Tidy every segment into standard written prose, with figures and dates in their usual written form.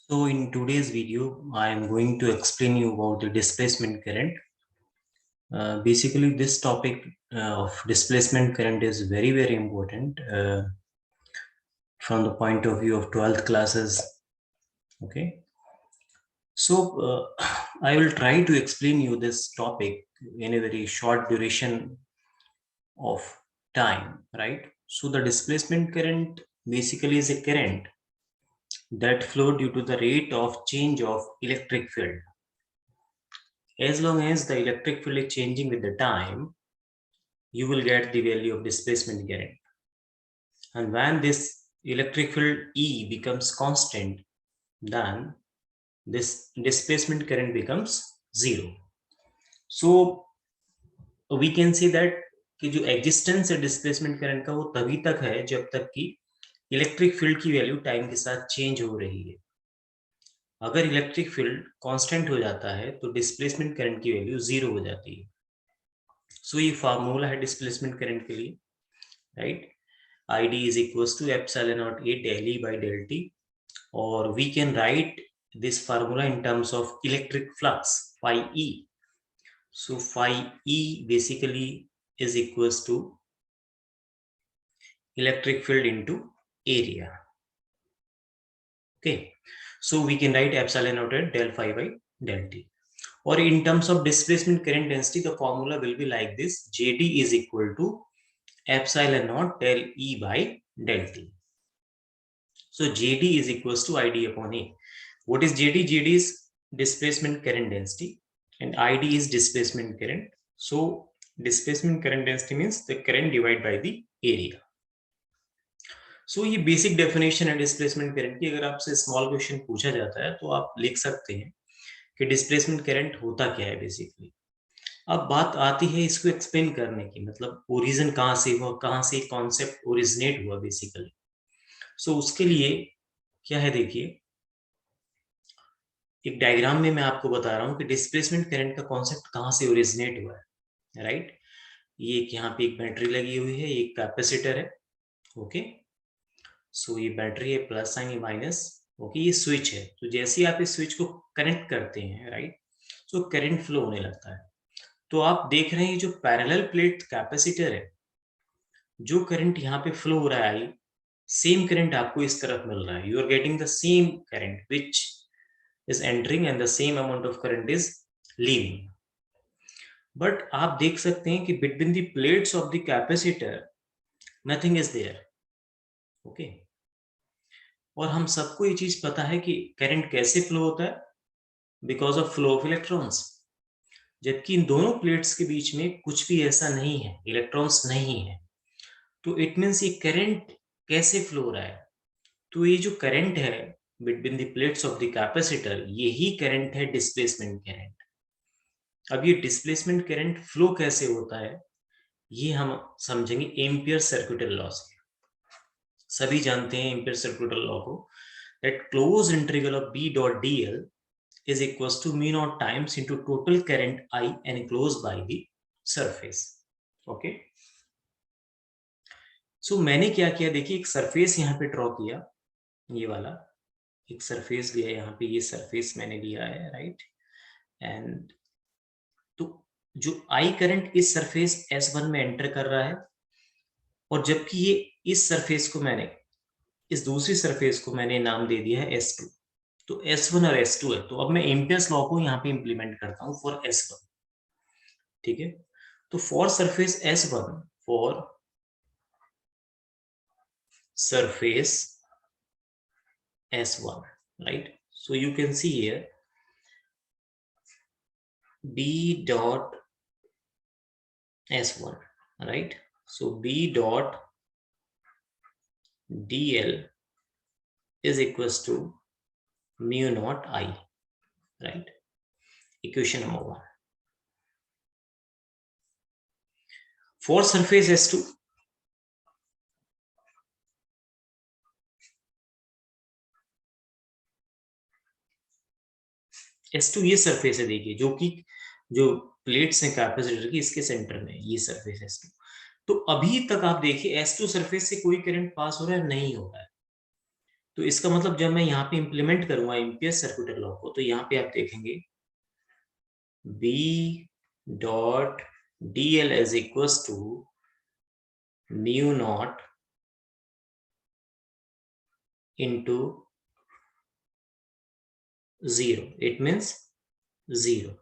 So in today's video, I am going to explain you about the displacement current. Basically, this topic of displacement current is very important from the point of view of 12th classes. Okay, so I will try to explain you this topic in a very short duration of time, right? So the displacement current basically is a current that flow due to the rate of change of electric field. As long as the electric field is changing with the time, you will get the value of displacement current. And when this electric field E becomes constant, then this displacement current becomes zero. So we can say that कि जो existence है displacement current का वो तभी तक है जब तक कि इलेक्ट्रिक फील्ड की वैल्यू टाइम के साथ चेंज हो रही है. अगर इलेक्ट्रिक फील्ड कांस्टेंट हो जाता है तो डिस्प्लेसमेंट करंट की वैल्यू जीरो हो जाती है. सो ये फार्मूला है डिस्प्लेसमेंट करंट के लिए, right? id is equals to epsilon naught A del E by del T, or we can write this formula in terms of electric flux phi E. So phi E basically is equals to electric field into area. Okay, so we can write epsilon naught at del phi by del T. Or in terms of displacement current density, the formula will be like this: JD is equal to epsilon naught del E by del T. So JD is equals to ID upon A. What is JD? JD is displacement current density and ID is displacement current. So displacement current density means the current divided by the area. So ये basic definition है displacement current की. अगर आपसे small question पूछा जाता है तो आप लिख सकते हैं कि displacement current होता क्या है basically. अब बात आती है इसको एक्सप्लेन करने की, मतलब ओरिजिन कहाँ से हुआ, कहाँ से कॉन्सेप्ट ओरिजिनेट हुआ बेसिकली. सो उसके लिए क्या है, देखिए एक डायग्राम में मैं आपको बता रहा हूँ कि डिस्प्लेसमेंट करंट का कॉन्सेप्ट कहाँ से ओरिजिनेट हुआ है, राइट? ये यहाँ पे एक बैटरी लगी हुई है, एक कैपेसिटर है. ओके, सो ये बैटरी है, प्लस साइन, ये माइनस. ओके, ये स्विच है. तो जैसे ही आप इस स्विच को कनेक्ट करते हैं, राइट, तो करंट फ्लो होने लगता है. तो आप देख रहे हैं जो पैरेलल प्लेट कैपेसिटर है, जो करंट यहाँ पे फ्लो हो रहा है, सेम करंट आपको इस तरफ मिल रहा है. You are getting the same current which is entering and the same amount of current is leaving. But आप देख सकते हैं कि between the plates of the capacitor nothing is there. Okay, और हम सबको ये चीज पता है कि करंट कैसे फ्लो होता है, because of flow of electrons. जबकि इन दोनों प्लेट्स के बीच में कुछ भी ऐसा नहीं है, इलेक्ट्रॉन्स नहीं है. तो इट मीन्स ये करंट कैसे फ्लो हो रहा है? तो ये जो करंट है between the plates of the capacitor, यही करंट है डिस्प्लेसमेंट करंट. अब ये डिस्प्लेसमेंट करंट फ्लो कैसे होता है ये हम समझेंगे एम्पियर सर्किटल लॉ से. सभी जानते हैं एम्पियर सर्किटल लॉ को, that close integral of B dot dl is equals to mu naught times into total current I enclosed by the surface. Okay, so मैंने क्या किया, देखिए एक सरफेस यहाँ पे ड्रॉ किया, ये वाला एक सरफेस लिया यहाँ पे, ये सरफेस मैंने लिया है, राइट. एंड तो जो I करंट इस सरफेस S1 में एंटर कर रहा है, और जबकि ये इस सरफेस को मैंने, इस दूसरी सरफेस को मैंने नाम दे दिया है S2. तो S1 और S2 है. तो अब मैं एम्पियर्स लॉ को यहाँ पे इंप्लीमेंट करता हूँ फॉर S1. ठीक है, तो for surface S1, for surface S1, right? So you can see here B dot S1, right? So B dot dl is equals to mu naught I, right? Equation number 1. For surface S2, S2 ये surface है, देखिए, जो कि जो plates हैं capacitor की, इसके centre में ये सरफेस S2. तो अभी तक आप देखिए S2 सरफेस से कोई करंट पास हो रहा है, नहीं हो रहा है. तो इसका मतलब जब मैं यहाँ पे इंप्लीमेंट करूंगा एम्पियर्स सर्कुलर लॉ को, तो यहाँ पे आप देखेंगे B dot dl is equals to mu not into 0, it means 0,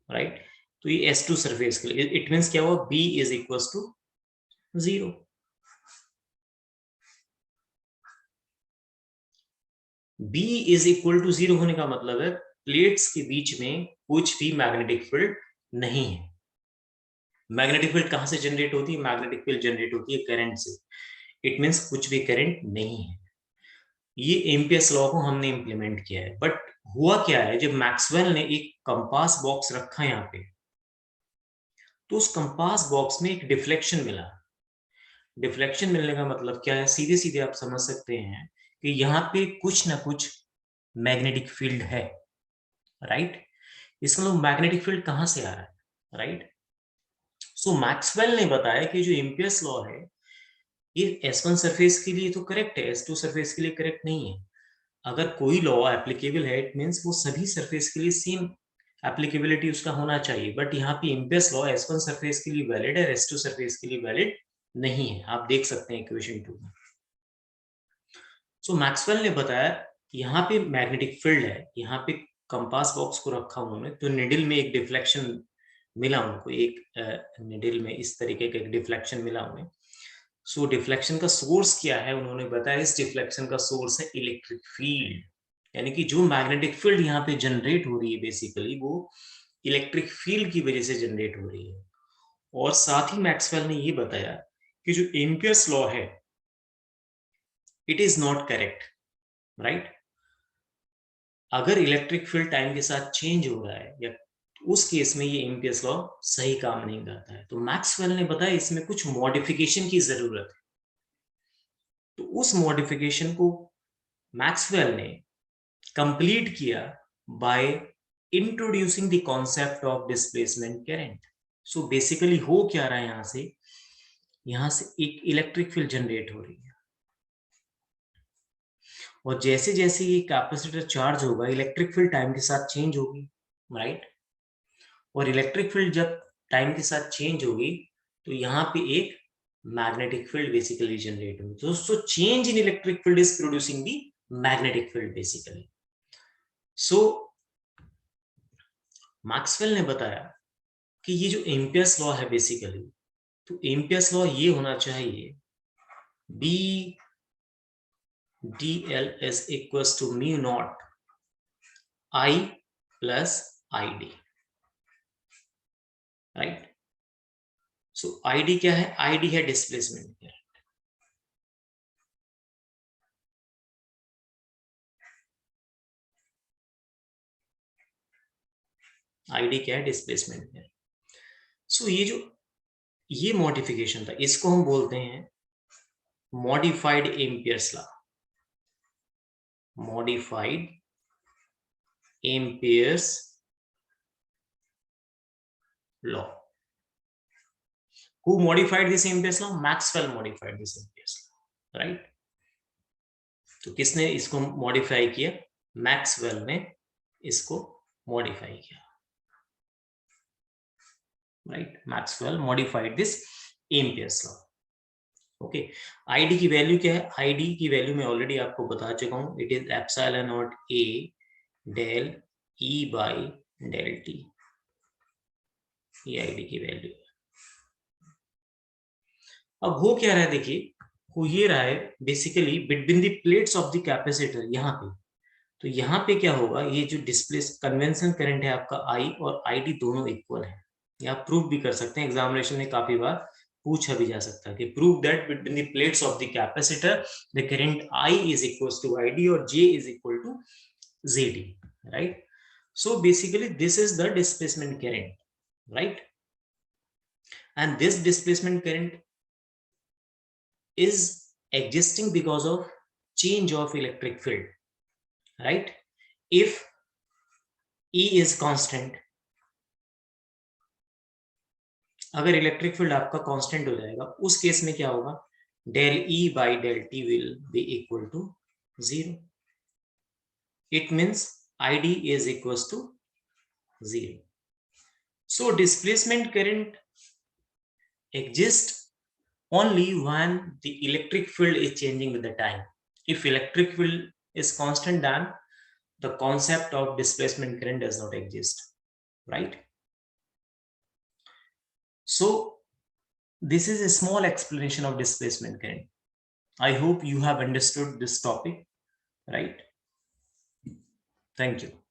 right. तो ये S2 सरफेस के लिए इट मीन्स क्या हुआ, B is equals to 0। B is equal to 0 होने का मतलब है प्लेट्स के बीच में कुछ भी मैग्नेटिक फील्ड नहीं है। मैग्नेटिक फील्ड कहां से जनरेट होती है, मैग्नेटिक फील्ड जनरेट होती है करंट से, इट मीन्स कुछ भी करंट नहीं है। ये एम्पियर्स लॉ को हमने इंप्लीमेंट किया है। बट हुआ क्या है, जब मैक्सवेल ने एक कंपास बॉक्स रखा यहाँ पे, तो उस कंपास बॉक्स में एक डिफ्लेक्शन मिला। डिफ्लेक्शन मिलने का मतलब क्या है, सीधे सीधे आप समझ सकते हैं कि यहाँ पे कुछ ना कुछ मैग्नेटिक फील्ड है, राइट। इसका मतलब मैग्नेटिक फील्ड कहां से आ रहा है, राइट। सो मैक्सवेल ने बताया कि जो एम्पियर्स लॉ है ये S1 सरफेस के लिए तो करेक्ट है, S2 सरफेस के लिए करेक्ट नहीं है। अगर कोई लॉ एप्लीकेबल है, इट मींस वो सभी सरफेस के लिए सेम एप्लीकेबिलिटी उसका होना चाहिए। बट यहाँ पे एम्पियर्स लॉ S1 सरफेस के लिए वैलिड है, S2 सरफेस के लिए वैलिड नहीं है। आप देख सकते हैं इक्वेशन 2 में। सो मैक्सवेल ने बताया यहाँ पे मैग्नेटिक फील्ड है, यहाँ पे कंपास बॉक्स को रखा उन्होंने, तो निडल में एक डिफ्लेक्शन मिला उनको, एक निडल में इस तरीके का एक डिफ्लेक्शन मिला उन्हें। सो डिफ्लेक्शन का सोर्स क्या है, उन्होंने बताया इस डिफ्लेक्शन का सोर्स है इलेक्ट्रिक फील्ड। यानी कि जो मैग्नेटिक फील्ड यहाँ पे जनरेट हो रही है बेसिकली वो इलेक्ट्रिक फील्ड की वजह से जनरेट हो रही है। और साथ ही मैक्सवेल ने ये बताया कि जो एम्पियर्स लॉ है it is not correct, right. अगर इलेक्ट्रिक फील्ड टाइम के साथ चेंज हो रहा है या उस केस में ये एम्पियर्स लॉ सही काम नहीं करता है। तो मैक्सवेल ने बताया इसमें कुछ मॉडिफिकेशन की जरूरत है। तो उस मॉडिफिकेशन को मैक्सवेल ने कंप्लीट किया by introducing the concept of displacement current. So basically हो क्या रहा है, यहां से एक इलेक्ट्रिक फील्ड जनरेट हो रही है, और जैसे जैसे ये कैपेसिटर चार्ज होगा इलेक्ट्रिक फील्ड टाइम के साथ चेंज होगी, राइट। और इलेक्ट्रिक फील्ड जब टाइम के साथ चेंज होगी तो यहाँ पे एक मैग्नेटिक फील्ड बेसिकली जनरेट होगी। तो so change in electric field is producing the magnetic field basically. So Maxwell ने बताया कि ये जो एम्पियर्स लॉ है बेसिकली, तो एम्पियर्स लॉ ये होना चाहिए B dl is equals to mu naught I plus ID, right. So ID क्या है, ID है डिस्प्लेसमेंट करंट। ID क्या है, डिस्प्लेसमेंट करंट। सो ये मॉडिफिकेशन था, इसको हम बोलते हैं modified Ampere's law, modified Ampere's law. Who modified this Ampere's law? Maxwell modified this Ampere's law, right? तो किसने इसको मॉडिफाई किया, मैक्सवेल ने इसको मॉडिफाई किया, right. Maxwell modified this Ampere's law. Okay, ID की वैल्यू क्या है, आईडी की वैल्यू मैं ऑलरेडी आपको बता चुका हूं, it is epsilon naught a del E by del t, ये आईडी की वैल्यू है। अब हो क्या रहा है, देखिए हो ये रहा है basically between the plates of the capacitor यहाँ पे। तो यहाँ पे क्या होगा, ये जो डिस्प्लेस कन्वेंशन करंट है आपका आई और आईडी दोनों इक्वल है। ये आप प्रूव भी कर सकते हैं, एग्जामिनेशन में काफी बार पूछा भी जा सकता है कि prove that between the plates of the capacitor the current I is equal to ID और J is equal to JD, right. So basically this is the displacement current, right, and this displacement current is existing because of change of electric field, right. If E is constant, अगर electric field आपका constant हो जाएगा उस case में क्या होगा, del E by del t will be equal to 0. It means ID is equals to 0. So displacement current exists only when the electric field is changing with the time. If electric field is constant, then the concept of displacement current does not exist, right? So this is a small explanation of displacement current. I hope you have understood this topic, right? Thank you.